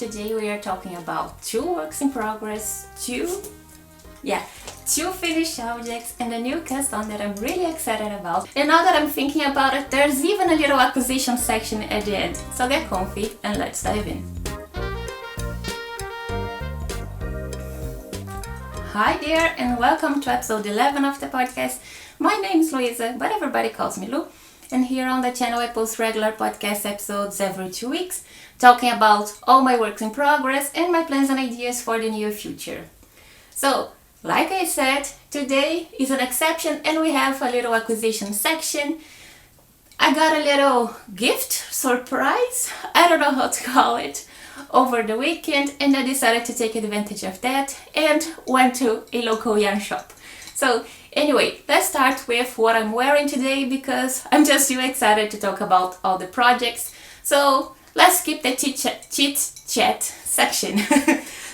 Today we are talking about two works in progress, two finished objects and a new cast on that I'm really excited about. And now that I'm thinking about it, there's even a little acquisition section at the end. So get comfy and let's dive in. Hi there and welcome to episode 11 of the podcast. My name is Luisa, but everybody calls me Lu. And here on the channel I post regular podcast episodes every 2 weeks, talking about all my works in progress and my plans and ideas for the near future. So, like I said, today is an exception and we have a little acquisition section. I got a little gift, surprise, I don't know how to call it, over the weekend, and I decided to take advantage of that and went to a local yarn shop. So anyway, let's start with what I'm wearing today because I'm just too excited to talk about all the projects. So let's skip the chit chat section.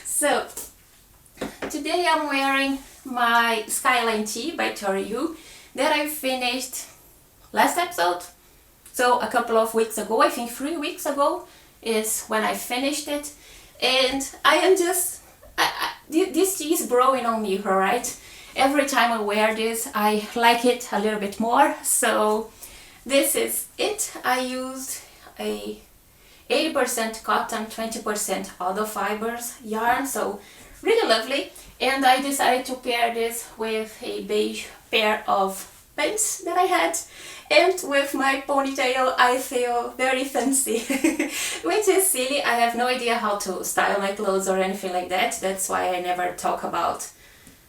So today I'm wearing my Skyline Tee by Tori Yu that I finished last episode. So a couple of weeks ago, I think 3 weeks ago is when I finished it. And I am just, this tee is growing on me, alright? Every time I wear this, I like it a little bit more. So this is it. I used a 80% cotton, 20% other fibers yarn. So really lovely. And I decided to pair this with a beige pair of pants that I had. And with my ponytail, I feel very fancy, which is silly. I have no idea how to style my clothes or anything like that. That's why I never talk about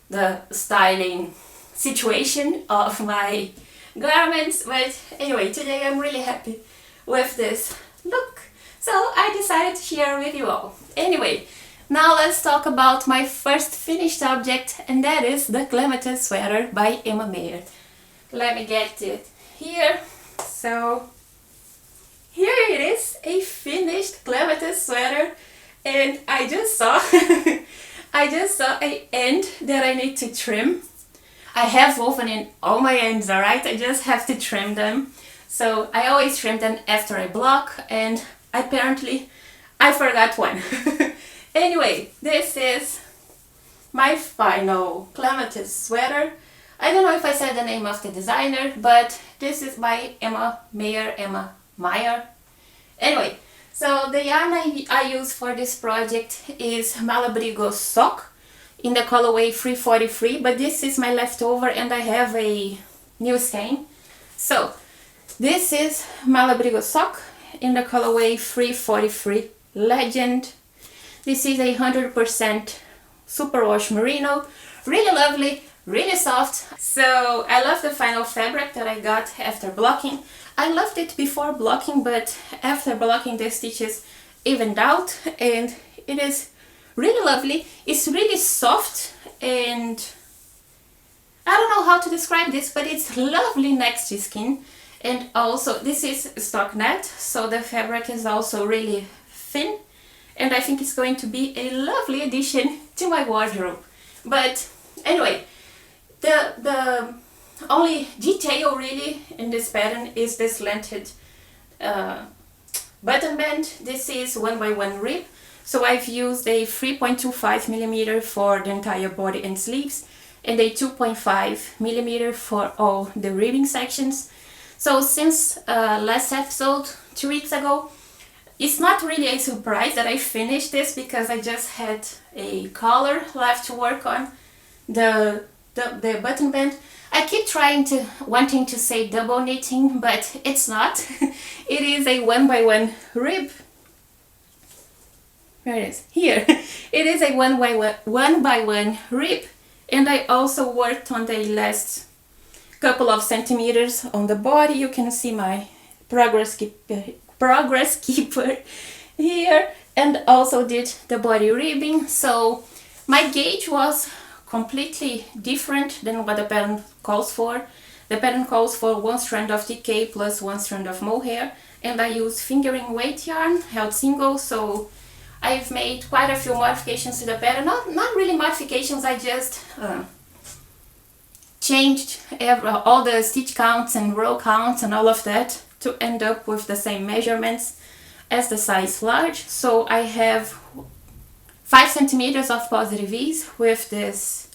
the styling situation of my garments. But anyway, today I'm really happy with this look. So I decided to share with you all. Anyway, now let's talk about my first finished object, and that is the Clematis Sweater by Emma Maier. Let me get it here. So here it is, a finished Clematis sweater, and I just saw an end that I need to trim. I have woven in all my ends, alright? I just have to trim them. So I always trim them after I block, and apparently I forgot one. Anyway, this is my final Clematis sweater. I don't know if I said the name of the designer, but this is by Emma Maier. Anyway, so the yarn I use for this project is Malabrigo sock in the colorway 343, but this is my leftover and I have a new skein. So this is Malabrigo sock in the colorway 343 Legend. This is 100% superwash merino, really lovely, really soft. So I love the final fabric that I got after blocking. I loved it before blocking, but after blocking the stitches evened out and it is really lovely. It's really soft and I don't know how to describe this, but it's lovely next to skin. And also this is stock net, so the fabric is also really thin. And I think it's going to be a lovely addition to my wardrobe. But anyway, the only detail really in this pattern is this slanted button band. This is 1x1 rib. So I've used a 3.25 millimeter for the entire body and sleeves and a 2.5 millimeter for all the ribbing sections. So since last episode, 2 weeks ago, it's not really a surprise that I finished this because I just had a collar left to work on, the button band. I keep wanting to say double knitting, but it's not. It is a 1x1 rib. Where it is? Here. It is a 1x1 rib, and I also worked on the last couple of centimeters on the body. You can see my progress keeper here, and also did the body ribbing. So my gauge was completely different than what the pattern calls for. The pattern calls for 1 strand of TK plus 1 strand of mohair, and I use fingering weight yarn held single. So I've made quite a few modifications to the pattern. Not really modifications, I just changed all the stitch counts and row counts and all of that to end up with the same measurements. as the size large, so I have 5 centimeters of positive ease with this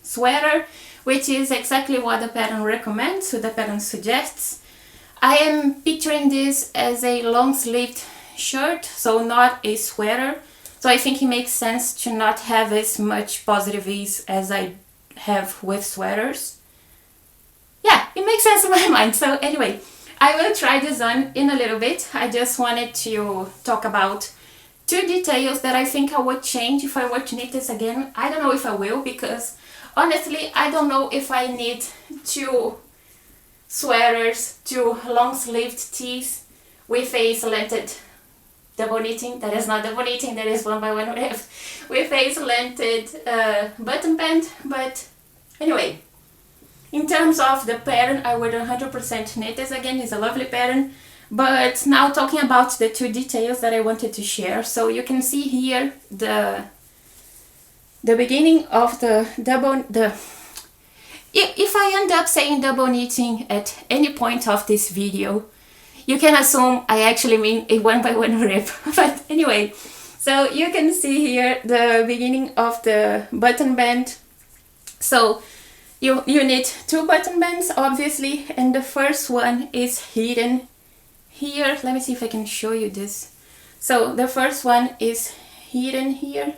sweater, which is exactly what the pattern recommends, so the pattern suggests. I am picturing this as a long-sleeved shirt, so not a sweater. So I think it makes sense to not have as much positive ease as I have with sweaters. Yeah, it makes sense in my mind. So anyway, I will try this on in a little bit. I just wanted to talk about 2 details that I think I would change if I were to knit this again. I don't know if I will, because honestly, I don't know if I need 2 sweaters, 2 long-sleeved tees with a slanted double knitting. That is not double knitting, that is 1x1 with a slanted button band. But anyway, in terms of the pattern, I would 100% knit this again. It's a lovely pattern. But now talking about the 2 details that I wanted to share. So you can see here the beginning of the double, if I end up saying double knitting at any point of this video, you can assume I actually mean a 1x1 rip. But anyway, so you can see here the beginning of the button band. So you knit 2 button bands, obviously, and the first one is hidden here. Let me see if I can show you this. So the first one is hidden here.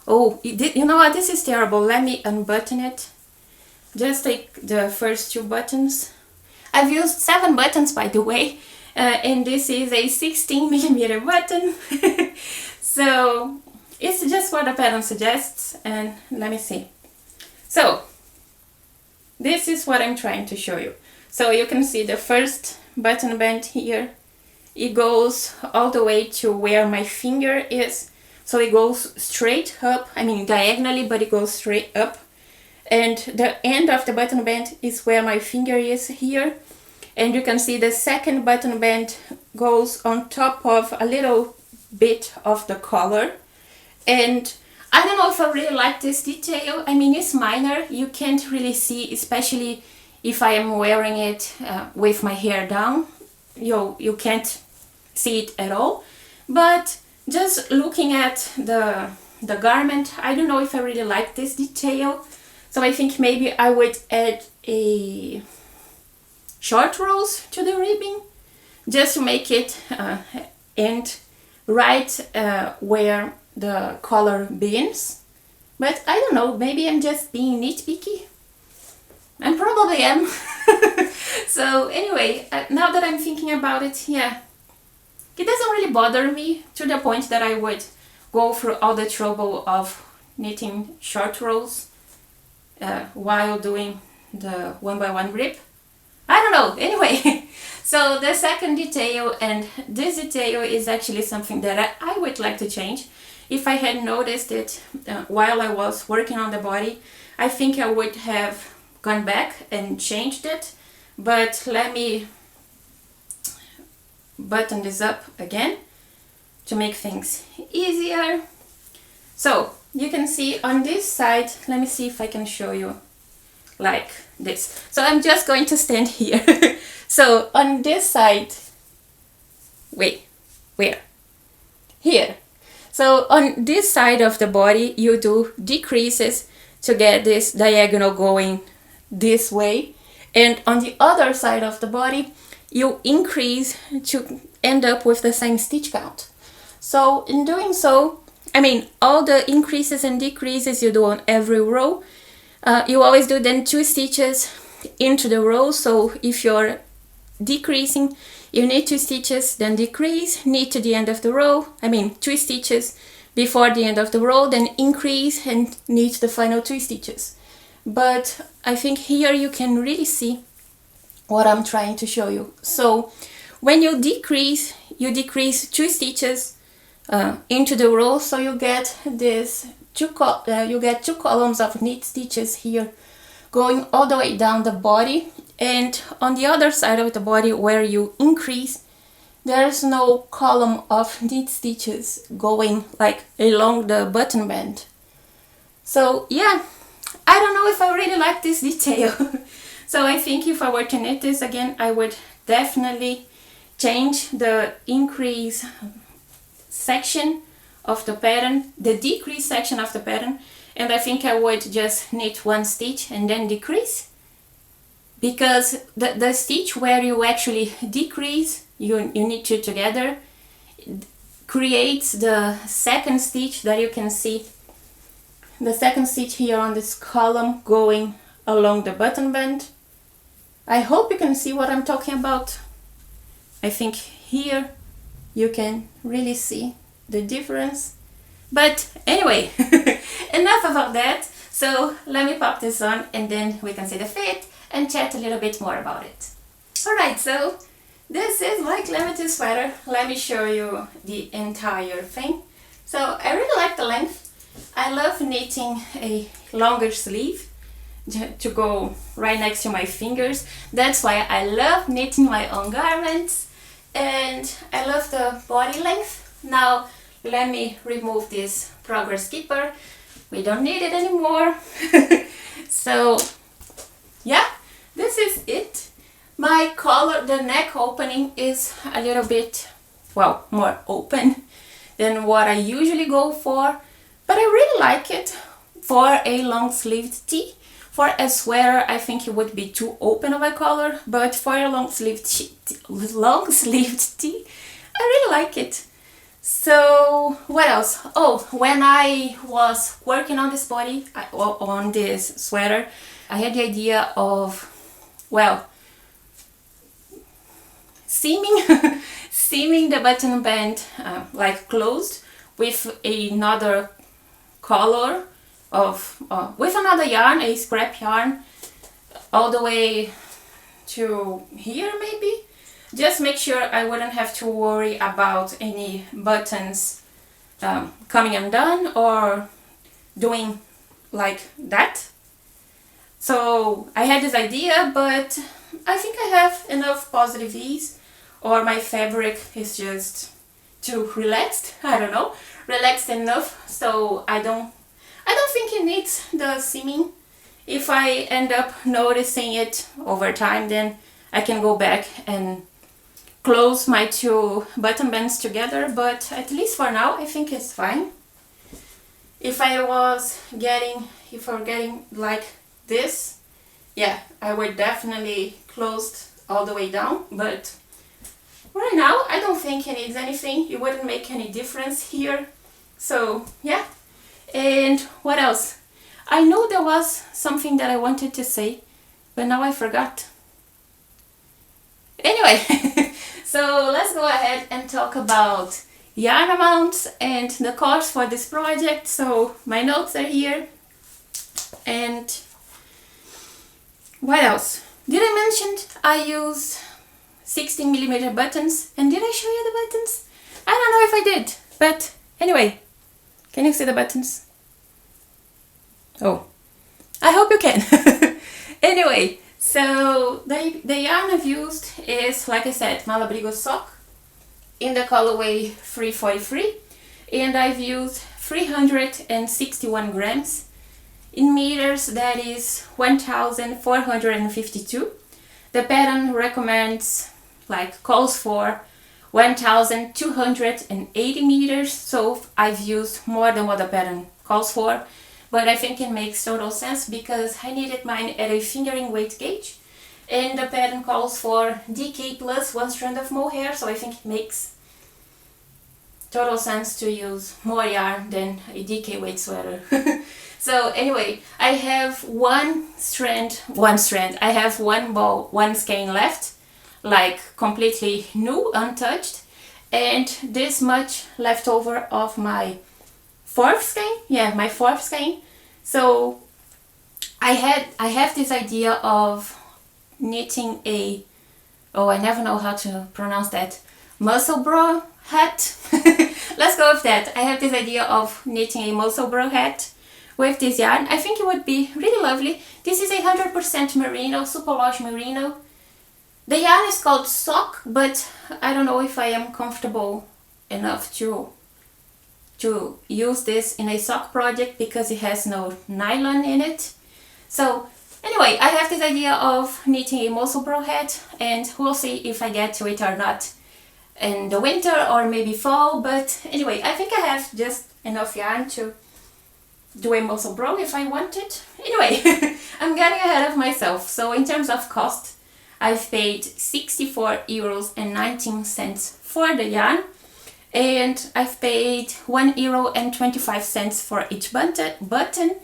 Oh, you know what, this is terrible. Let me unbutton it. Just take the first 2 buttons. I've used 7 buttons, by the way, and this is a 16mm button. So it's just what the pattern suggests, and let me see. So this is what I'm trying to show you. So you can see the first button band here. It goes all the way to where my finger is. So it goes straight up, I mean diagonally, but it goes straight up. And the end of the button band is where my finger is here. And you can see the second button band goes on top of a little bit of the collar. And I don't know if I really like this detail. I mean, it's minor. You can't really see, especially if I am wearing it with my hair down. You can't see it at all. But just looking at the garment, I don't know if I really like this detail. So I think maybe I would add a short rows to the ribbing, just to make it end right where the collar begins. But I don't know, maybe I'm just being nitpicky. I probably am. So anyway, now that I'm thinking about it, yeah, it doesn't really bother me to the point that I would go through all the trouble of knitting short rows while doing the 1x1 grip. I don't know, anyway. So the second detail, and this detail is actually something that I would like to change. If I had noticed it while I was working on the body, I think I would have gone back and changed it. But let me button this up again to make things easier. So you can see on this side, let me see if I can show you like this. So I'm just going to stand here. So on this side, wait, where? Here. So on this side of the body, you do decreases to get this diagonal going this way. And on the other side of the body, you increase to end up with the same stitch count. So in doing so, I mean, all the increases and decreases you do on every row, you always do then 2 stitches into the row. So if you're decreasing, you knit 2 stitches, then decrease, knit to the end of the row, I mean 2 stitches before the end of the row, then increase and knit the final 2 stitches. But I think here you can really see what I'm trying to show you. So when you decrease 2 stitches into the row, so you get this two columns of knit stitches here going all the way down the body, and on the other side of the body where you increase, there's no column of knit stitches going like along the button band. So yeah, I don't know if I really like this detail. So I think if I were to knit this again, I would definitely change the increase section of the pattern, the decrease section of the pattern, and I think I would just knit one stitch and then decrease, because the stitch where you actually decrease, you knit two together, creates the second stitch that you can see, the second stitch here on this column going along the button band. I hope you can see what I'm talking about. I think here you can really see the difference. But anyway, enough about that. So let me pop this on and then we can see the fit and chat a little bit more about it. Alright, so this is my Clematis sweater. Let me show you the entire thing. So I really like the length. I love knitting a longer sleeve to go right next to my fingers. That's why I love knitting my own garments. And I love the body length. Now let me remove this progress keeper. We don't need it anymore. So yeah, this is it. My collar, the neck opening is a little bit, well, more open than what I usually go for, but I really like it for a long sleeved tee. For a sweater, I think it would be too open of a collar, but for a long sleeved tee, I really like it. So what else? Oh, when I was working on this body, on this sweater, I had the idea of, well, seaming the button band like closed with another color of with another yarn, a scrap yarn, all the way to here maybe. Just make sure I wouldn't have to worry about any buttons coming undone or doing like that. So I had this idea, but I think I have enough positive ease, or my fabric is just too relaxed. I don't know, relaxed enough, so I don't think it needs the seaming. If I end up noticing it over time, then I can go back and close my two button bands together, but at least for now I think it's fine. If I were getting like this, yeah, I would definitely close all the way down, but right now I don't think it needs anything. It wouldn't make any difference here. So yeah. And what else? I know there was something that I wanted to say, but now I forgot. Anyway, so let's go ahead and talk about yarn amounts and the cost for this project. So my notes are here. And what else? Did I mention I used 16mm buttons? And did I show you the buttons? I don't know if I did, but anyway, can you see the buttons? Oh, I hope you can. Anyway, so the yarn I've used is, like I said, Malabrigo sock in the colorway 343, and I've used 361 grams. In meters, that is 1,452. The pattern recommends, like, calls for 1,280 meters, so I've used more than what the pattern calls for, but I think it makes total sense because I needed mine at a fingering weight gauge, and the pattern calls for DK plus 1 strand of mohair, so I think it makes total sense to use more yarn than a DK weight sweater. So anyway, I have one strand, I have one ball, one skein left, like completely new, untouched, and this much left over of my fourth skein, yeah, my fourth skein. So I have this idea of knitting a, oh, I never know how to pronounce that, muscle bra hat. Let's go with that. I have this idea of knitting a muscle bra hat with this yarn. I think it would be really lovely. This is 100% merino, super wash merino. The yarn is called sock, but I don't know if I am comfortable enough to use this in a sock project because it has no nylon in it. So anyway, I have this idea of knitting a muscle bra hat, and we'll see if I get to it or not. in the winter or maybe fall, but anyway, I think I have just enough yarn to do a muscle bro if I wanted. Anyway, I'm getting ahead of myself. So in terms of cost, I've paid 64 euros and 19 cents for the yarn, and I've paid 1 euro and 25 cents for each button.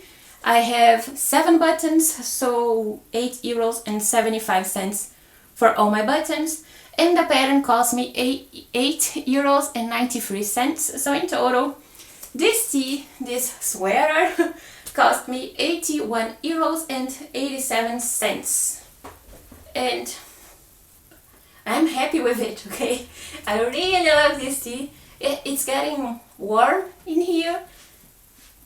I have 7 buttons, so 8 euros and 75 cents for all my buttons, and the pattern cost me 8 euros and 93 cents. So in total, this sweater cost me 81 euros and 87 cents. And I'm happy with it, okay? I really love this tee. It's getting warm in here,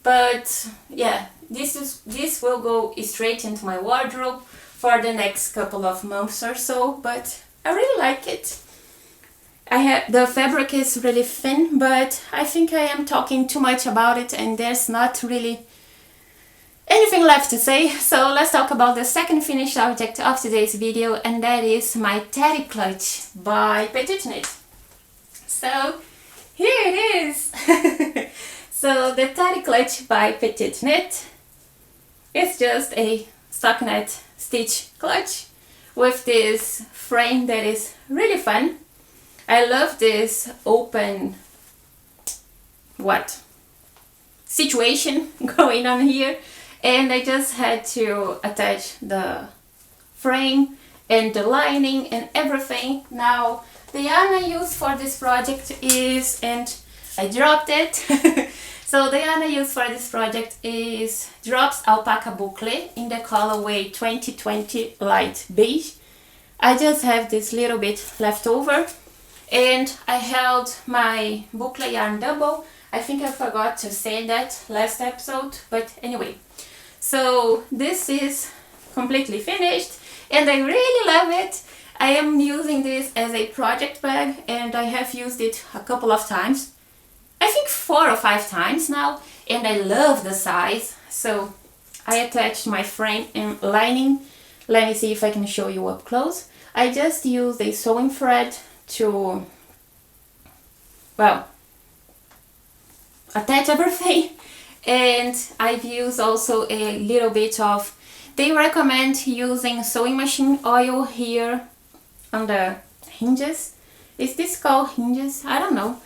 but yeah, this will go straight into my wardrobe for the next couple of months or so, but I really like it. The fabric is really thin, but I think I am talking too much about it and there's not really anything left to say. So let's talk about the second finished object of today's video, and that is my Teddy Clutch by PetiteKnit. So here it is. So the Teddy Clutch by PetiteKnit is just a stockinette stitch clutch with this frame that is really fun. I love this open situation going on here, and I just had to attach the frame and the lining and everything. Now the yarn I used for this project is, and I dropped it, so the yarn I used for this project is Drops Alpaca Bouclé in the colorway 2020 Light Beige. I just have this little bit left over, and I held my Bouclé yarn double. I think I forgot to say that last episode, but anyway. So this is completely finished and I really love it. I am using this as a project bag and I have used it a couple of times. I think 4 or 5 times now, and I love the size. So I attached my frame and lining. Let me see if I can show you up close. I just used a sewing thread to, well, attach everything, and I've used also a little bit of, they recommend using sewing machine oil here on the hinges. Is this called hinges? I don't know.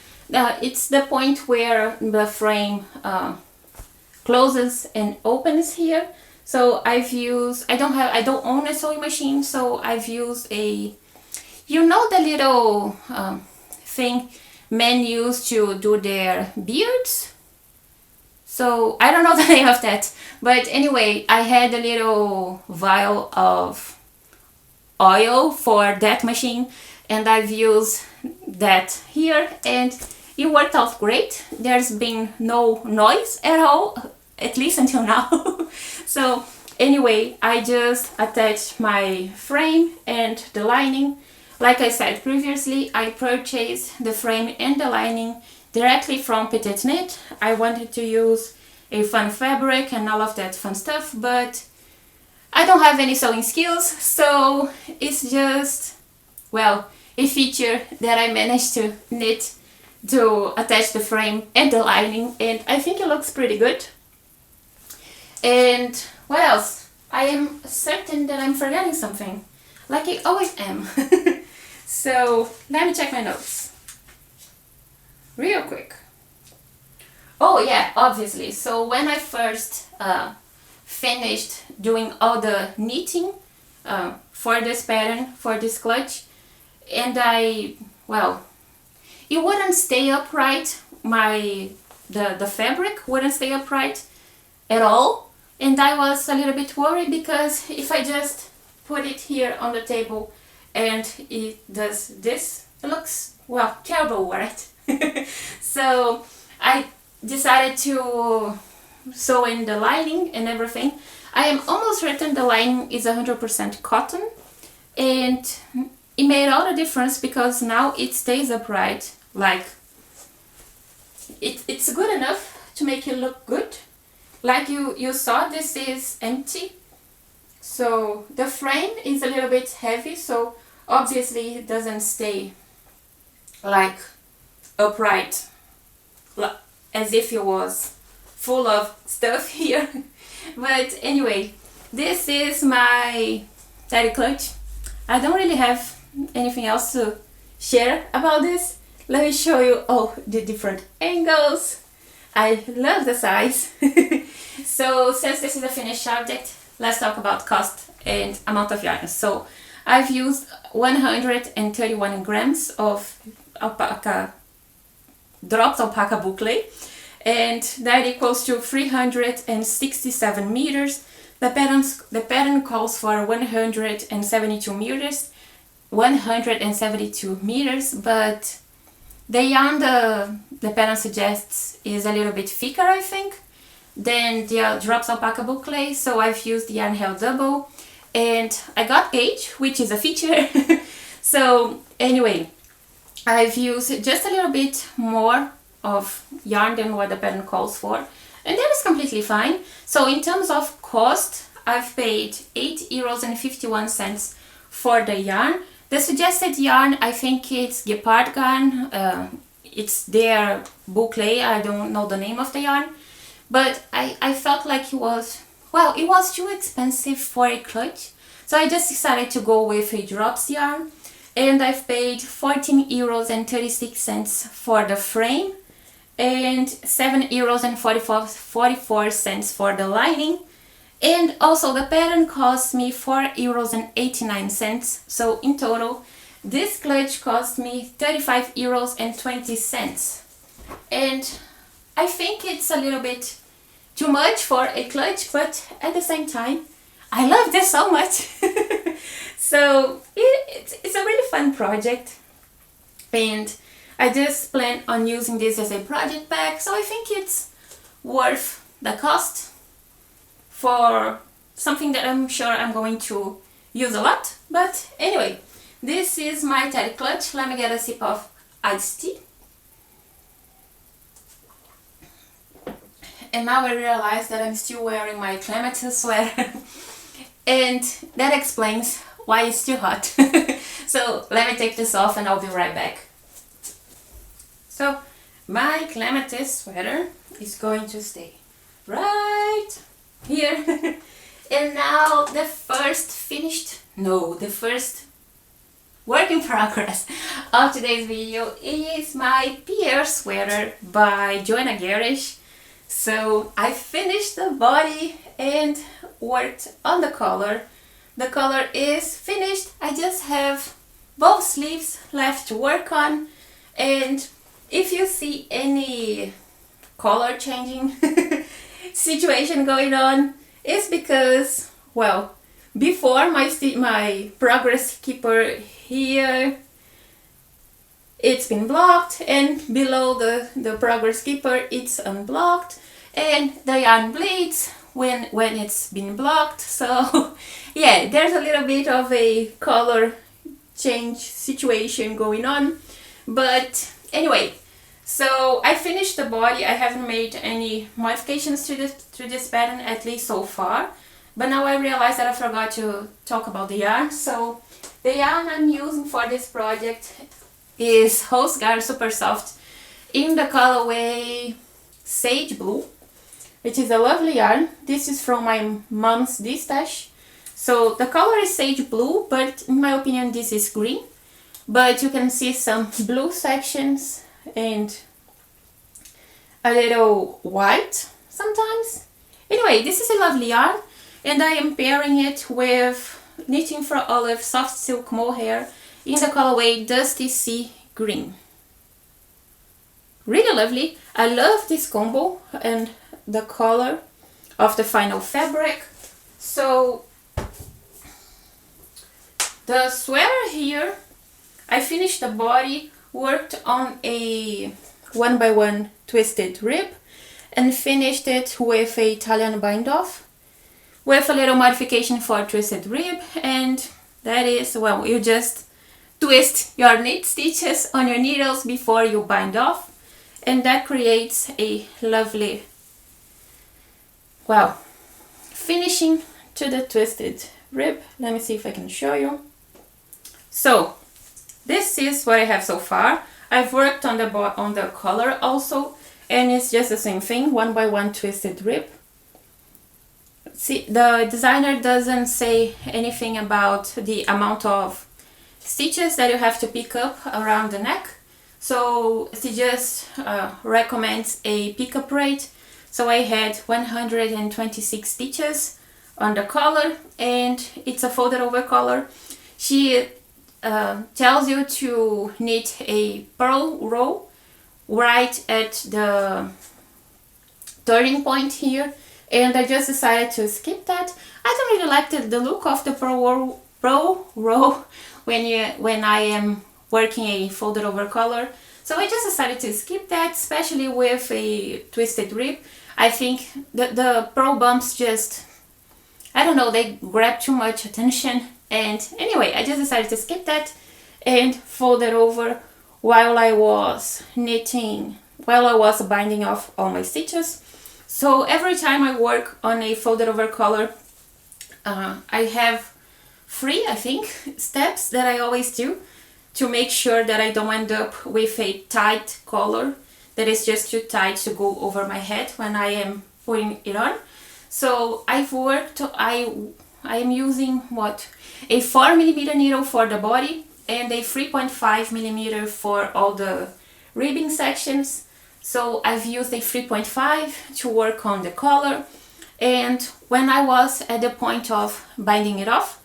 It's the point where the frame closes and opens here. So I've used, I don't own a sewing machine, so I've used a, you know, the little thing men use to do their beards. So I don't know the name of that, but anyway, I had a little vial of oil for that machine, and I've used that here, and it worked out great. There's been no noise at all, at least until now. So anyway, I just attached my frame and the lining. Like I said previously, I purchased the frame and the lining directly from PetiteKnit. I wanted to use a fun fabric and all of that fun stuff, but I don't have any sewing skills, so it's just, well, a feature that I managed to knit to attach the frame and the lining, and I think it looks pretty good. And what else? I am certain that I'm forgetting something, like I always am. So let me check my notes real quick. Oh yeah, obviously. So when I first finished doing all the knitting for this pattern, for this clutch, and well, it wouldn't stay upright. The fabric wouldn't stay upright at all, and I was a little bit worried because if I just put it here on the table and it does this, it looks, well, terrible, right? So I decided to sew in the lining and everything. I am almost certain the lining is 100% cotton, and it made all the difference because now it stays upright. Like it's good enough to make it look good. Like you saw, this is empty, so the frame is a little bit heavy, so obviously it doesn't stay like upright, as if it was full of stuff here. But anyway, this is my teddy clutch. I don't really have anything else to share about this. Let me show you all the different angles. I love the size. So since this is a finished object, let's talk about cost and amount of yarn. So I've used 131 grams of alpaca drops, alpaca bouclé, and that equals to 367 meters. The pattern calls for 172 meters, but the yarn the pattern suggests is a little bit thicker, I think, than the drops alpaca bouclé, so I've used yarn held double, and I got Beige, which is a feature. So anyway, I've used just a little bit more of yarn than what the pattern calls for, and that is completely fine. So in terms of cost, I've paid €8.51 for the yarn. The suggested yarn, I think it's Gepard Garn. It's their Bouclé. I don't know the name of the yarn, but I felt like it was too expensive for a clutch, so I just decided to go with a drops yarn, and I've paid €14.36 for the frame and €7.44 for the lining. And also the pattern cost me €4.89, so in total this clutch cost me €35.20. And I think it's a little bit too much for a clutch, but at the same time I love this so much. So it's a really fun project, and I just plan on using this as a project bag, so I think it's worth the cost for something that I'm sure I'm going to use a lot. But anyway, this is my teddy clutch. Let me get a sip of iced tea. And now I realize that I'm still wearing my Clematis Sweater and that explains why it's still hot. So let me take this off and I'll be right back. So my Clematis Sweater is going to stay right here. And now the first work in progress of today's video is my Pierre Sweater by Johanna Gehrisch. So I finished the body and worked on the collar. The collar is finished. I just have both sleeves left to work on, and if you see any color changing situation going on, it's because, well, before my progress keeper here, it's been blocked, and below the progress keeper it's unblocked, and the yarn bleeds when it's been blocked. So yeah, there's a little bit of a color change situation going on. But anyway, so I finished the body. I haven't made any modifications to this pattern, at least so far, but now I realize that I forgot to talk about the yarn. So the yarn I'm using for this project is Holst Garn Supersoft in the colorway Sage Blue, which is a lovely yarn. This is from my mom's distash. So the color is Sage Blue, but in my opinion this is green, but you can see some blue sections and a little white sometimes. Anyway, this is a lovely yarn, and I am pairing it with Knitting for Olive Soft Silk Mohair in the colorway Dusty Sea Green. Really lovely. I love this combo and the color of the final fabric. So the sweater here, I finished the body, worked on a 1x1 twisted rib, and finished it with a Italian bind off with a little modification for twisted rib, and that is, well, you just twist your knit stitches on your needles before you bind off, and that creates a lovely, well, finishing to the twisted rib. Let me see if I can show you. So this is what I have so far. I've worked on the collar also, and it's just the same thing, 1x1 twisted rib. See, the designer doesn't say anything about the amount of stitches that you have to pick up around the neck, so she just recommends a pickup rate. So I had 126 stitches on the collar, and it's a folded over collar. She tells you to knit a purl row right at the turning point here, and I just decided to skip that. I don't really like the look of the purl row when I am working a folded over collar, so I just decided to skip that, especially with a twisted rib. I think the purl bumps just, I don't know, they grab too much attention, and anyway, I just decided to skip that and fold it over while I was binding off all my stitches. So every time I work on a folded over collar, I have 3, I think, steps that I always do to make sure that I don't end up with a tight collar that is just too tight to go over my head when I am putting it on. So I am using a 4mm needle for the body and a 3.5mm for all the ribbing sections. So I've used a 3.5 to work on the collar, and when I was at the point of binding it off,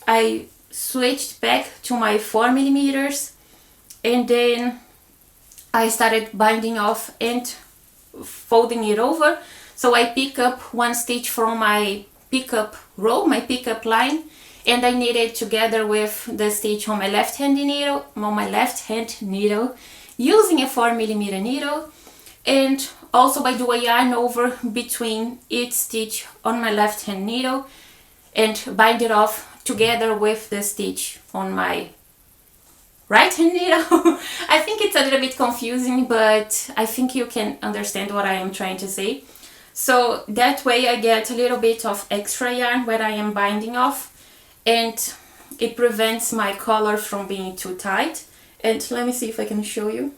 I switched back to my 4mm, and then I started binding off and folding it over. So I pick up one stitch from my pickup row, my pickup line, and I knit it together with the stitch on my left hand needle, using a 4mm needle, and also I do a yarn over between each stitch on my left hand needle and bind it off together with the stitch on my right hand needle. I think it's a little bit confusing, but I think you can understand what I am trying to say. So that way I get a little bit of extra yarn when I am binding off, and it prevents my collar from being too tight. And let me see if I can show you.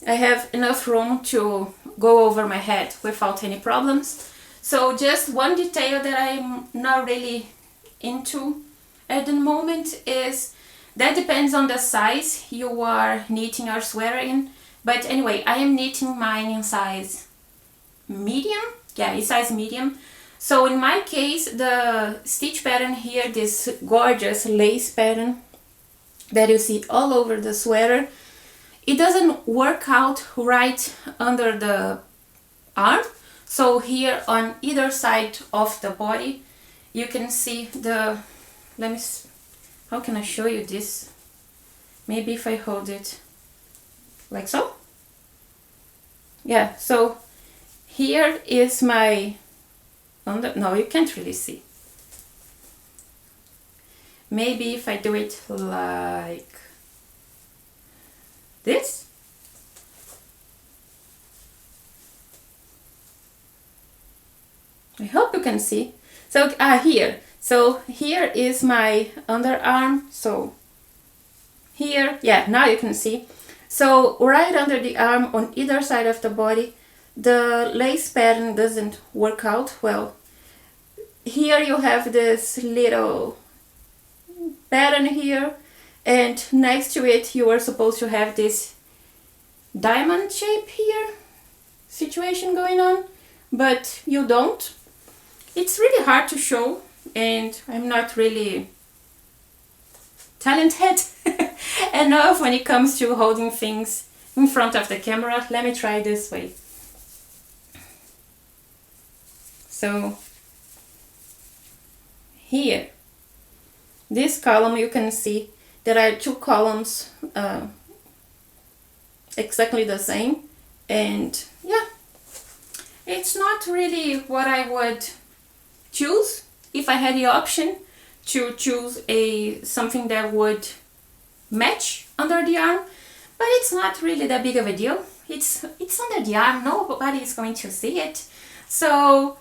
I have enough room to go over my head without any problems. So just one detail that I'm not really into at the moment is that depends on the size you are knitting your sweater in. But anyway, I am knitting mine in size medium. Yeah, in size medium. So in my case, the stitch pattern here, this gorgeous lace pattern that you see all over the sweater, it doesn't work out right under the arm. So here on either side of the body, you can see the, how can I show you this? Maybe if I hold it like so. Yeah, so here is my, no, you can't really see. Maybe if I do it like this. I hope you can see. So here. So here is my underarm. So here, yeah, now you can see. So right under the arm on either side of the body, the lace pattern doesn't work out well. Here you have this little pattern here, and next to it you are supposed to have this diamond shape here situation going on, but you don't. It's really hard to show, and I'm not really talented enough when it comes to holding things in front of the camera. Let me try this way. So here, this column, you can see there are 2 columns exactly the same, and yeah, it's not really what I would choose if I had the option to choose something that would match under the arm, but it's not really that big of a deal. It's under the arm, nobody is going to see it. So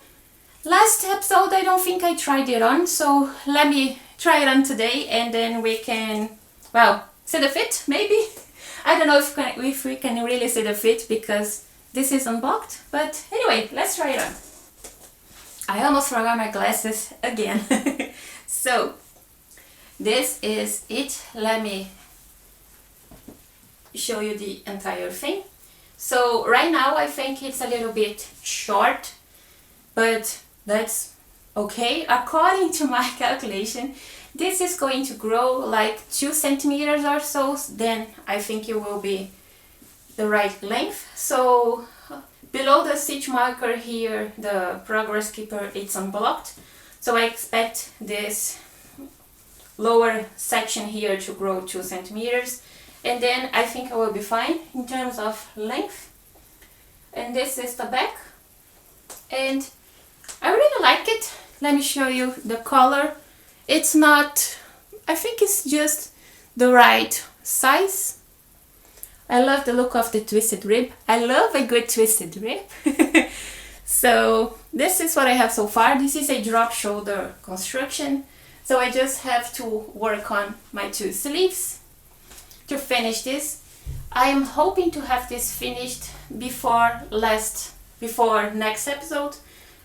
last episode I don't think I tried it on, so let me try it on today, and then we can, well, see the fit maybe. I don't know if we can really see the fit because this is unblocked, but anyway, let's try it on. I almost forgot my glasses again. So this is it. Let me show you the entire thing. So right now I think it's a little bit short, but that's okay. According to my calculation, this is going to grow like 2 centimeters or so, then I think it will be the right length. So below the stitch marker here, the progress keeper, it's unblocked. So I expect this lower section here to grow 2 centimeters. And then I think I will be fine in terms of length. And this is the back. And I really like it. Let me show you the color. It's not, I think it's just the right size. I love the look of the twisted rib. I love a good twisted rib. So this is what I have so far. This is a drop shoulder construction. So I just have to work on my 2 sleeves to finish this. I am hoping to have this finished before next episode,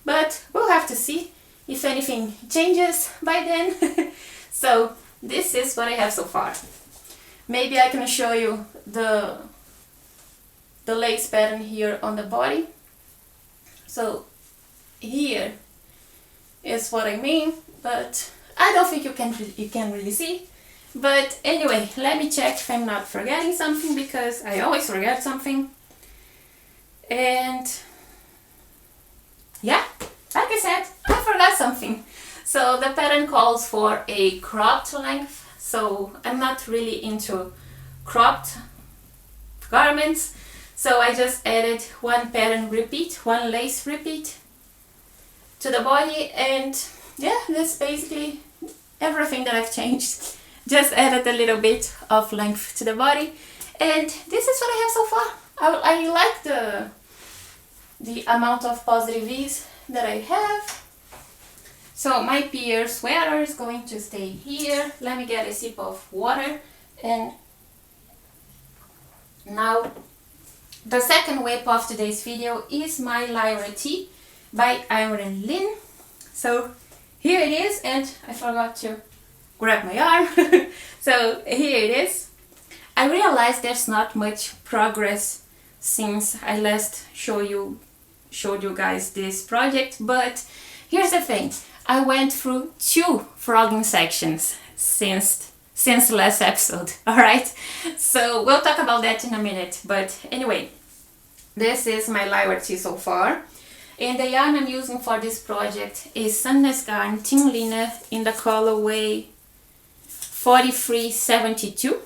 but we'll have to see if anything changes by then. So this is what I have so far. Maybe I can show you the lace pattern here on the body. So here is what I mean, but I don't think you can really see. But anyway, let me check if I'm not forgetting something, because I always forget something. And yeah, like I said, I forgot something. So the pattern calls for a cropped length. So I'm not really into cropped garments. So I just added 1 pattern repeat, 1 lace repeat to the body. And yeah, that's basically everything that I've changed. Just added a little bit of length to the body, and this is what I have so far. I like the amount of positive ease that I have. So my Pierre sweater is going to stay here. Let me get a sip of water. And now the second WIP of today's video is my Lyra Tee by Irene Lin. So here it is, and I forgot to grab my arm. So here it is. I realized there's not much progress since I last showed you guys this project, but here's the thing. I went through 2 frogging sections since last episode, alright? So we'll talk about that in a minute, but anyway, this is my Lyra Tee so far. And the yarn I'm using for this project is Sundance Garn Thin Linen in the colorway 4372.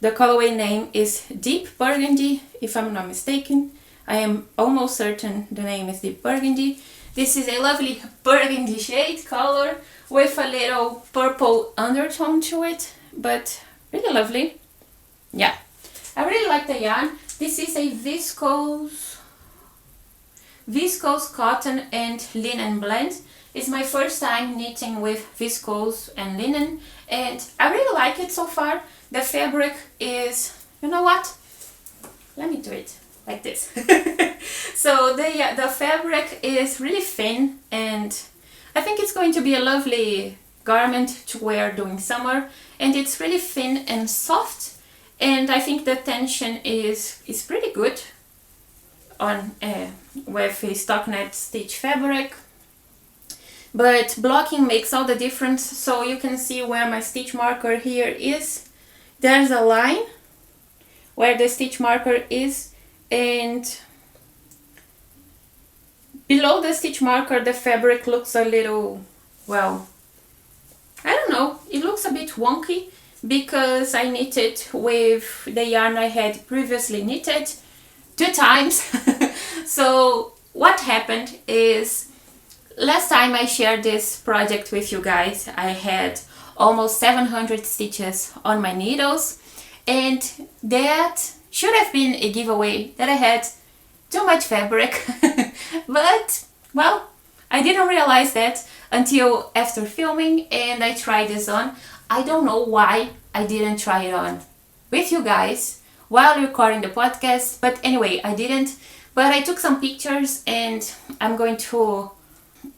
The colorway name is Deep Burgundy, if I'm not mistaken. I am almost certain the name is Deep Burgundy. This is a lovely burgundy shade color with a little purple undertone to it, but really lovely. Yeah, I really like the yarn. This is a viscose cotton and linen blend. It's my first time knitting with viscose and linen, and I really like it so far. The fabric is, you know what? Let me do it like this. So the fabric is really thin, and I think it's going to be a lovely garment to wear during summer. And it's really thin and soft, and I think the tension is pretty good on with a stockinette stitch fabric. But blocking makes all the difference. So you can see where my stitch marker here is. There's a line where the stitch marker is, and below the stitch marker the fabric looks a little, well, I don't know, it looks a bit wonky because I knitted with the yarn I had previously knitted 2 times. So what happened is, last time I shared this project with you guys, I had almost 700 stitches on my needles, and that should have been a giveaway that I had too much fabric. But, well, I didn't realize that until after filming, and I tried this on. I don't know why I didn't try it on with you guys while recording the podcast. But anyway, I didn't. But I took some pictures and I'm going to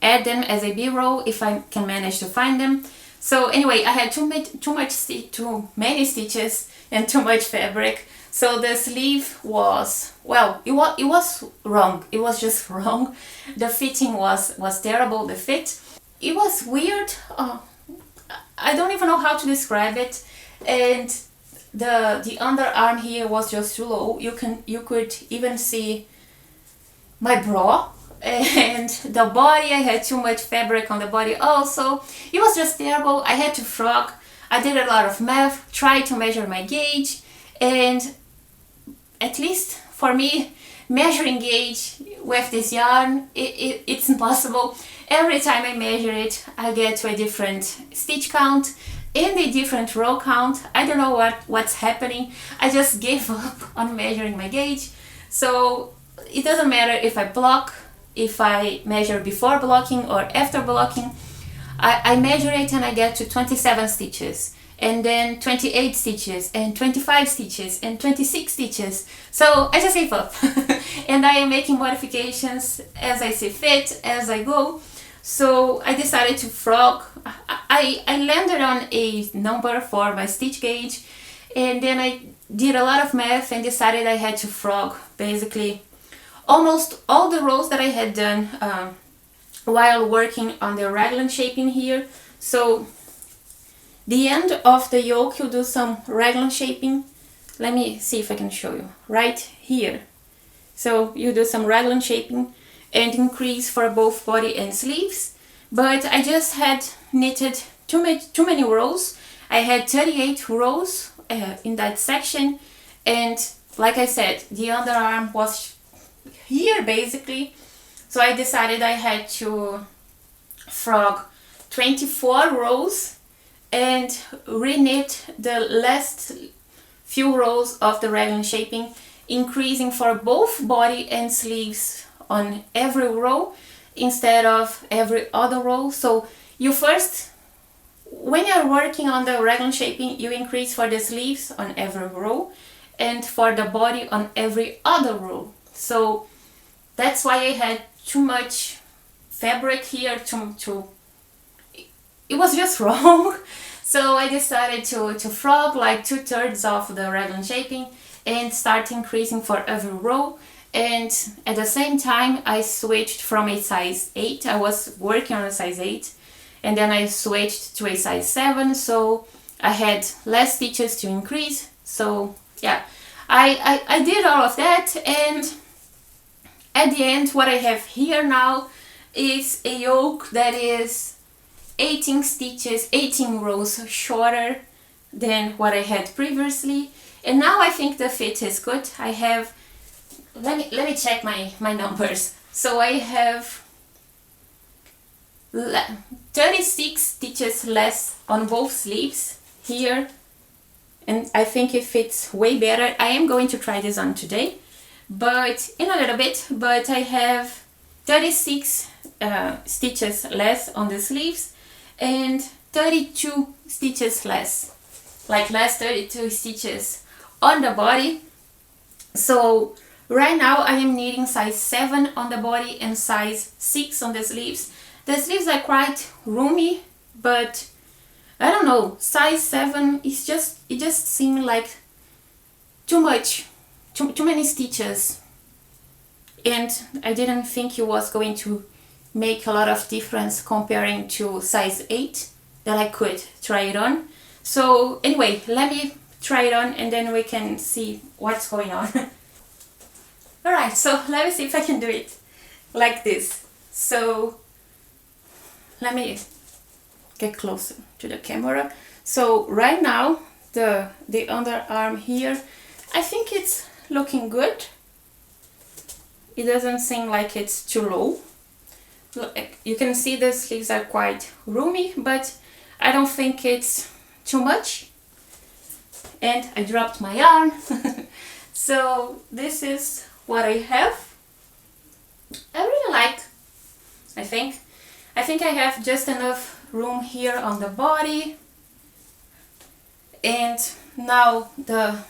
add them as a B-roll if I can manage to find them. So anyway, I had too many stitches and too much fabric. So the sleeve was, well, it was wrong. It was just wrong. The fitting was terrible. The fit, it was weird. I don't even know how to describe it. And the underarm here was just too low. You could even see my bra. And the body, I had too much fabric on the body also. It was just terrible. I had to frog. I did a lot of math, tried to measure my gauge, and at least for me, measuring gauge with this yarn, it's impossible. Every time I measure it, I get to a different stitch count and a different row count. I don't know what's happening. I just gave up on measuring my gauge. So it doesn't matter if I block, if I measure before blocking or after blocking. I measure it and I get to 27 stitches, and then 28 stitches, and 25 stitches, and 26 stitches. So I just gave up. And I am making modifications as I see fit, as I go. So I decided to frog. I landed on a number for my stitch gauge, and then I did a lot of math and decided I had to frog basically almost all the rows that I had done while working on the raglan shaping here. So the end of the yoke, you do some raglan shaping. Let me see if I can show you right here. So you do some raglan shaping and increase for both body and sleeves. But I just had knitted too many rows. I had 38 rows in that section, and like I said, the underarm was here basically. So I decided I had to frog 24 rows and reknit the last few rows of the raglan shaping, increasing for both body and sleeves on every row instead of every other row. So you first, when you're working on the raglan shaping, you increase for the sleeves on every row and for the body on every other row. So that's why I had too much fabric here it was just wrong. So I decided to frog like 2/3 of the raglan shaping and start increasing for every row. And at the same time, I switched from a size 8. I was working on a size 8, and then I switched to a size 7. So I had less stitches to increase. So yeah, I did all of that, and at the end, what I have here now is a yoke that is 18 stitches, 18 rows shorter than what I had previously. And now I think the fit is good. I have, let me check my numbers. So I have 36 stitches less on both sleeves here, and I think it fits way better. I am going to try this on today, but in a little bit. But I have 36 stitches less on the sleeves and 32 stitches less, like less 32 stitches on the body. So right now I am knitting size 7 on the body and size 6 on the sleeves. The sleeves are quite roomy, but I don't know, size 7 is it just seemed like too much, too many stitches, and I didn't think it was going to make a lot of difference comparing to size 8 that I could try it on. So anyway, let me try it on and then we can see what's going on. Alright, so let me see if I can do it like this. So let me get closer to the camera. So right now the underarm here, I think it's looking good. It doesn't seem like it's too low. You can see the sleeves are quite roomy, but I don't think it's too much. And I dropped my yarn. So this is what I have. I really like, I think I have just enough room here on the body, and now the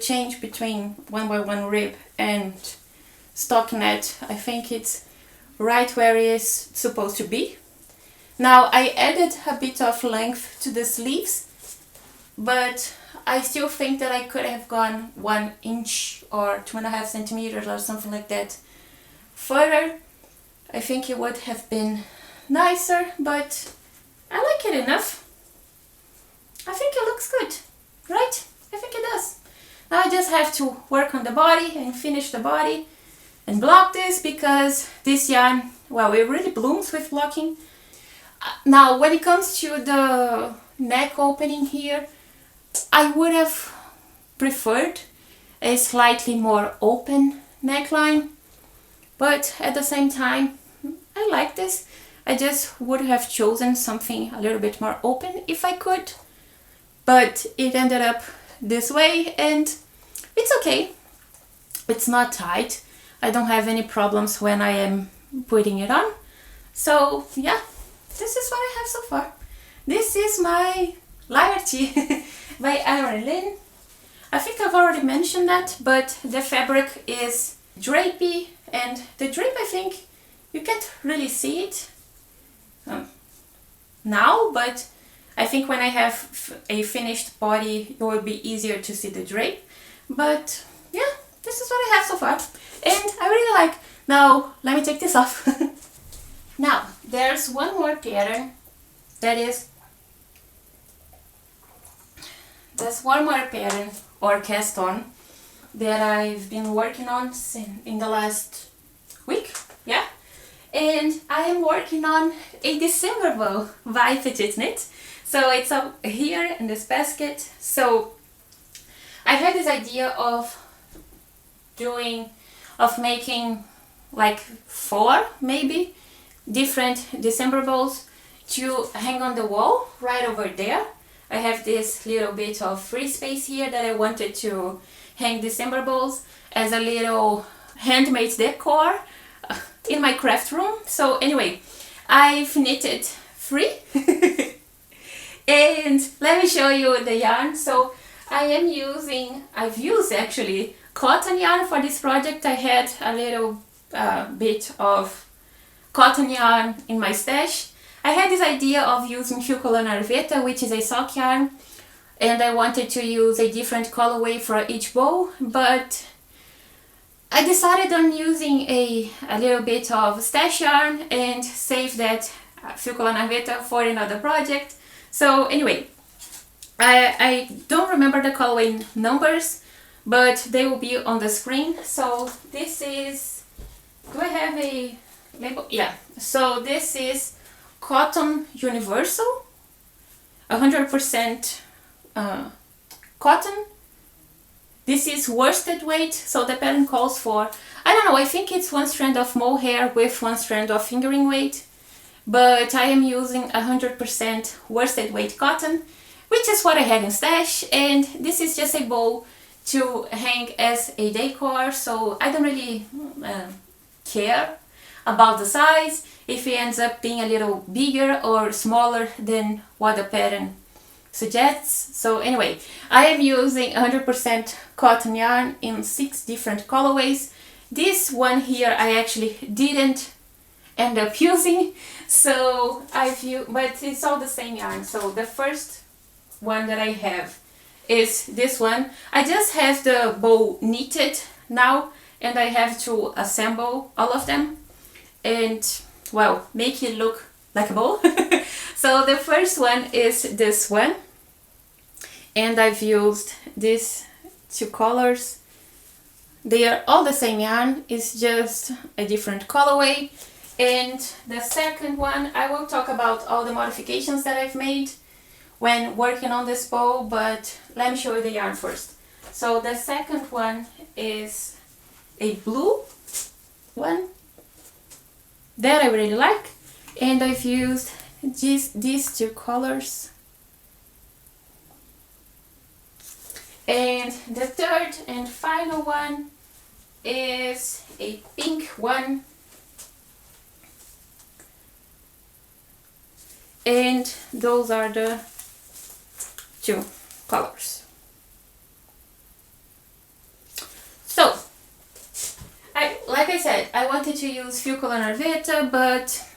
change between 1x1 rib and stockinette, I think it's right where it is supposed to be. Now I added a bit of length to the sleeves, but I still think that I could have gone 1 inch or 2.5 centimeters or something like that further. I think it would have been nicer, but I like it enough. I think it looks good, right? I think it does. Now I just have to work on the body and finish the body and block this, because this yarn, well, it really blooms with blocking. Now when it comes to the neck opening here, I would have preferred a slightly more open neckline, but at the same time I like this. I just would have chosen something a little bit more open if I could, but it ended up this way and it's okay. It's not tight. I don't have any problems when I am putting it on. So yeah, this is what I have so far. This is my Lyra Tee by Irene Lin. I think I've already mentioned that, but the fabric is drapey, and the drape, I think you can't really see it now, but I think when I have a finished body it will be easier to see the drape. But yeah, this is what I have so far and I really like. Now let me take this off. Now there's one more pattern there's one more pattern or cast on that I've been working on in the last week, yeah, and I am working on a December bow by PetiteKnit. So it's up here in this basket. So I had this idea of making like 4 maybe different December bows to hang on the wall right over there. I have this little bit of free space here that I wanted to hang December bows as a little handmade decor in my craft room. So anyway, I've knitted 3 and let me show you the yarn. So I've used actually cotton yarn for this project. I had a little bit of cotton yarn in my stash. I had this idea of using Narvetta, which is a sock yarn, and I wanted to use a different colorway for each bow, but I decided on using a little bit of stash yarn and save that Narvetta for another project. So anyway, I don't remember the colorway numbers, but they will be on the screen. So this is, do I have a label? Yeah, so this is Cotton Universal, 100% cotton. This is worsted weight, so the pattern calls for, I don't know, I think it's 1 strand of mohair with 1 strand of fingering weight, but I am using 100% worsted weight cotton, which is what I had in stash, and this is just a bow to hang as a decor, so I don't really care about the size, if it ends up being a little bigger or smaller than what the pattern suggests. So anyway, I am using 100% cotton yarn in 6 different colorways. This one here I actually didn't end up using, so I've used, but it's all the same yarn. So the first one that I have is this one. I just have the bow knitted now, and I have to assemble all of them and, well, make it look like a bow. So the first one is this one, and I've used these 2 colors. They are all the same yarn, it's just a different colorway. And the second one, I will talk about all the modifications that I've made when working on this bow, but let me show you the yarn first. So the second one is a blue one that I really like, and I've used these 2 colors. And the third and final one is a pink one, and those are the two colors. So, like I said, I wanted to use Fucola Narveta, but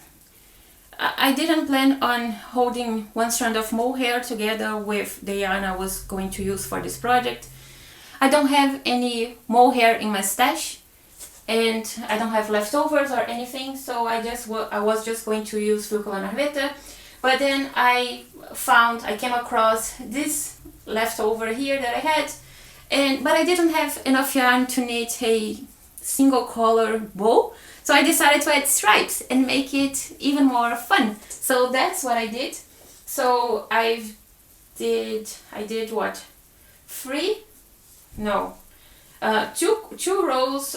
I didn't plan on holding one strand of mohair together with the yarn I was going to use for this project. I don't have any mohair in my stash, and I don't have leftovers or anything, so I was just going to use Fucola Narveta. But then I came across this leftover here that I had, but I didn't have enough yarn to knit a single color bow, so I decided to add stripes and make it even more fun. So that's what I did. So I did what? Two rows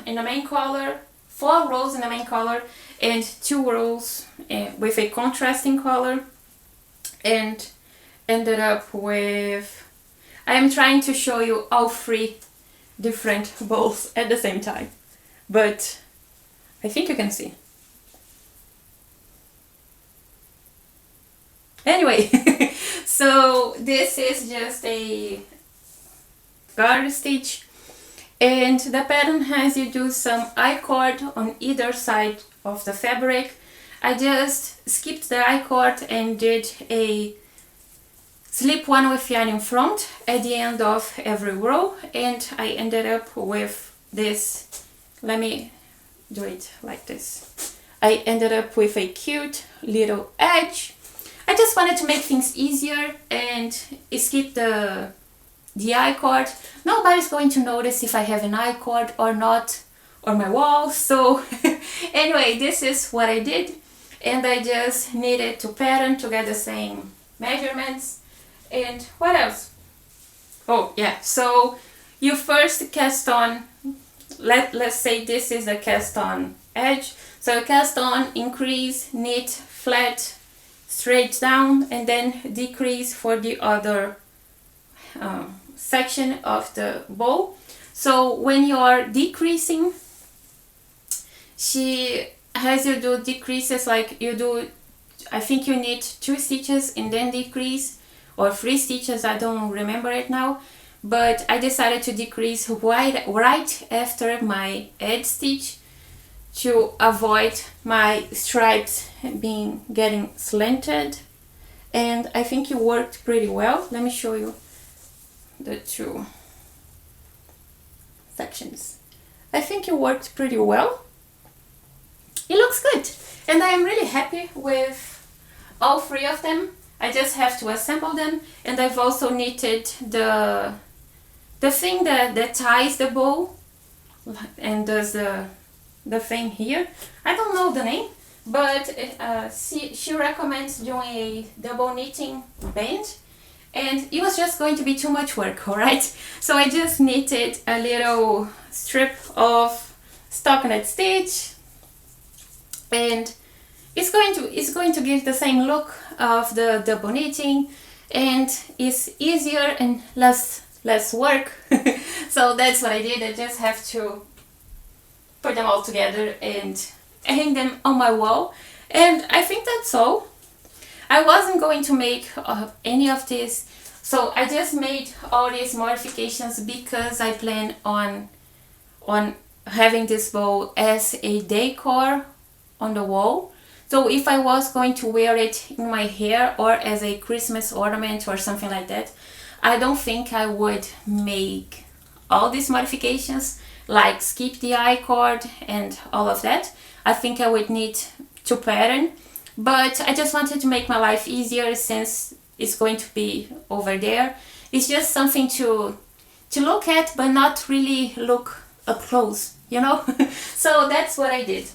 in the main color, 4 rows in the main color, and 2 rows with a contrasting color, and ended up with, I am trying to show you all 3 different bows at the same time, but I think you can see. Anyway, so this is just a garter stitch, and the pattern has you do some I-cord on either side of the fabric. I just skipped the I-cord and did a slip one with yarn in front at the end of every row, and I ended up with this. Let me do it like this. I ended up with a cute little edge. I just wanted to make things easier and skip the I-cord. Nobody's going to notice if I have an I-cord or not on my wall. So anyway, this is what I did, and I just needed to pattern to get the same measurements. And what else? Oh yeah, so you first cast on, let's say this is a cast on edge. So cast on, increase, knit, flat, straight down, and then decrease for the other section of the bow. So when you are decreasing, she has you do decreases like you do, I think you need 2 stitches and then decrease, or 3 stitches, I don't remember it now, but I decided to decrease right after my edge stitch to avoid my stripes getting slanted, and I think it worked pretty well. Let me show you the 2 sections. I think it worked pretty well. It looks good, and I am really happy with all 3 of them. I just have to assemble them, and I've also knitted the thing that ties the bow and does the thing here. I don't know the name, but she recommends doing a double knitting band, and it was just going to be too much work, alright? So I just knitted a little strip of stockinette stitch, and it's going to give the same look of the double knitting, and it's easier and less work. So that's what I did. I just have to put them all together and hang them on my wall, and I think that's all. I wasn't going to make any of this, so I just made all these modifications because I plan on having this bow as a decor on the wall. So if I was going to wear it in my hair or as a Christmas ornament or something like that, I don't think I would make all these modifications, like skip the I-cord and all of that. I think I would need to pattern, but I just wanted to make my life easier since it's going to be over there. It's just something to look at, but not really look up close, you know? So that's what I did.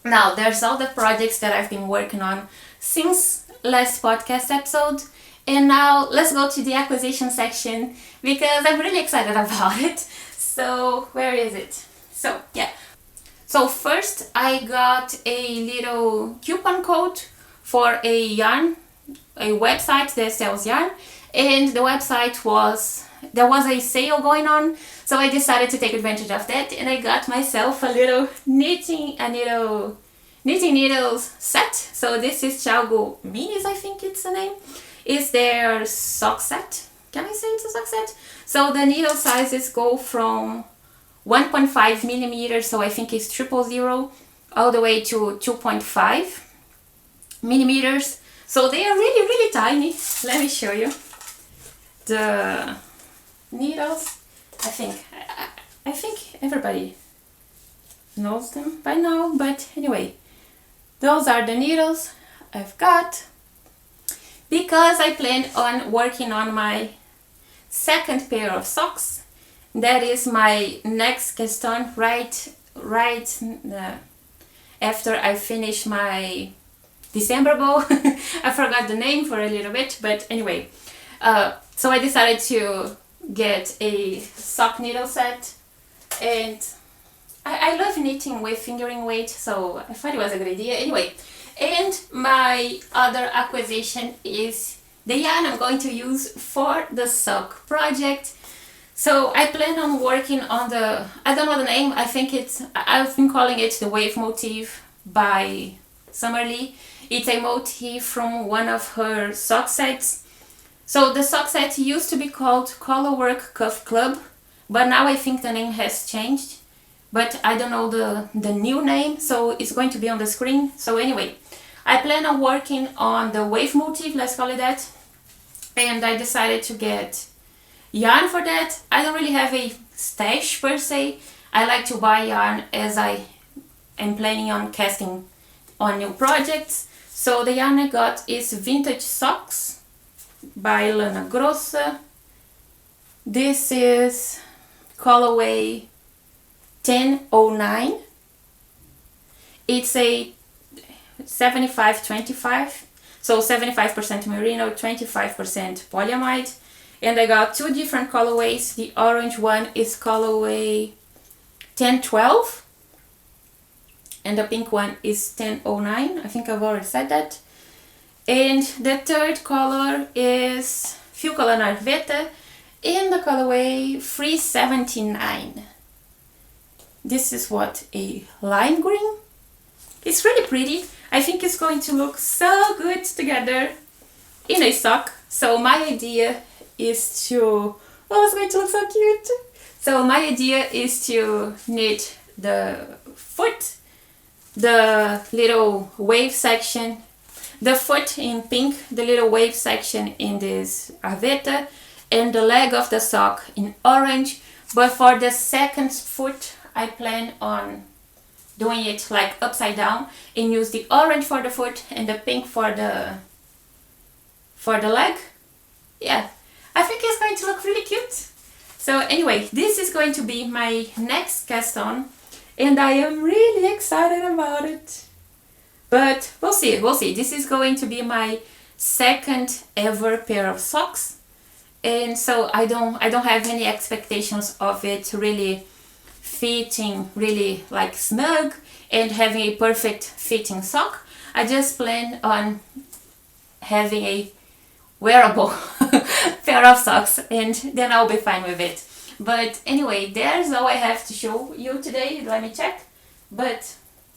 Now, there's all the projects that I've been working on since last podcast episode, and now let's go to the acquisition section because I'm really excited about it. So, where is it? So, yeah. So first I got a little coupon code for a yarn, a website that sells yarn, and the website there was a sale going on, so I decided to take advantage of that, and I got myself a little knitting needles set. So this is Chalgo Minis, I think it's the name. is their sock set. Can I say it's a sock set? So the needle sizes go from 1.5 millimeters, so I think it's 000, all the way to 2.5 millimeters. So they are really, really tiny. Let me show you the needles. I think everybody knows them by now, but anyway, those are the needles I've got, because I plan on working on my second pair of socks. That is my next cast on right after I finish my December bow. I forgot the name for a little bit, but anyway, so I decided to get a sock needle set, and I love knitting with fingering weight, so I thought it was a good idea. Anyway, and my other acquisition is the yarn I'm going to use for the sock project. So I plan on working on the, I don't know the name, I've been calling it the wave motif by Summer Lee. It's a motif from one of her sock sets. So the sock set used to be called Colorwork Cuff Club, but now I think the name has changed. But I don't know the new name, so it's going to be on the screen. So anyway, I plan on working on the wave motif, let's call it that. And I decided to get yarn for that. I don't really have a stash per se. I like to buy yarn as I am planning on casting on new projects. So the yarn I got is Vintage Socks by Lana Grossa. This is colorway 1009. It's a 75-25, so 75% merino, 25% polyamide. And I got two different colorways. The orange one is colorway 1012 and the pink one is 1009. I think I've already said that. And the third color is Fucula Narveta in the colorway 379. This is what a lime green. It's really pretty. I think it's going to look so good together in a sock. So my idea is to, oh, it's going to look so cute. So my idea is to knit the foot, the little wave section, the foot in pink, the little wave section in this Arveta, and the leg of the sock in orange. But for the second foot, I plan on doing it like upside down and use the orange for the foot and the pink for the leg. Yeah, I think it's going to look really cute. So anyway, this is going to be my next cast on and I am really excited about it. But we'll see. This is going to be my second ever pair of socks. And so I don't have any expectations of it really fitting really like snug and having a perfect fitting sock. I just plan on having a wearable pair of socks and then I'll be fine with it. But anyway, there's all I have to show you today. Let me check. But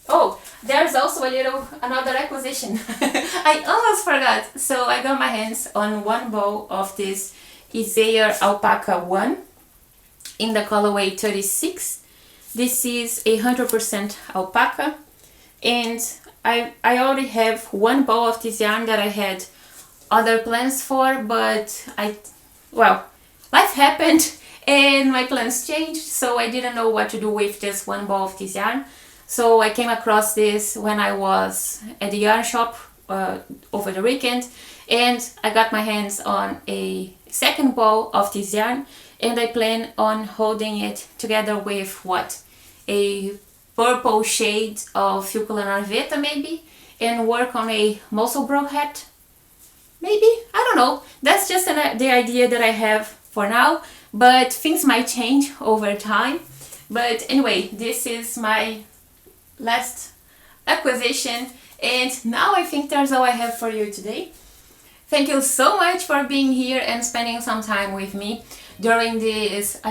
oh, there's also another acquisition. I almost forgot. So I got my hands on one bow of this Isaiah Alpaca 1 in the colorway 36. This is 100% alpaca, and I already have one bow of this yarn that I had other plans for, but life happened and my plans changed, so I didn't know what to do with just one bow of this yarn. So I came across this when I was at the yarn shop over the weekend, and I got my hands on a second bow of this yarn, and I plan on holding it together with a purple shade of Fucula Narveta maybe, and work on a muscle bro hat. Maybe, I don't know. That's just the idea that I have for now, but things might change over time. But anyway, this is my last acquisition, and now I think that's all I have for you today. Thank you so much for being here and spending some time with me during this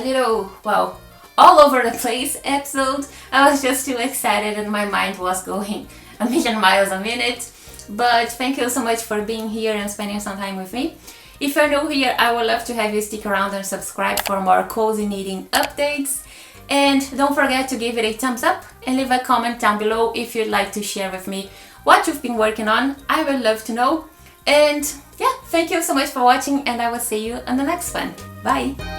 all over the place episode. I was just too excited and my mind was going a million miles a minute. but thank you so much for being here and spending some time with me. If you're new here, I would love to have you stick around and subscribe for more cozy knitting updates. And don't forget to give it a thumbs up and leave a comment down below if you'd like to share with me what you've been working on. I would love to know. And yeah, thank you so much for watching, and I will see you on the next one. Bye!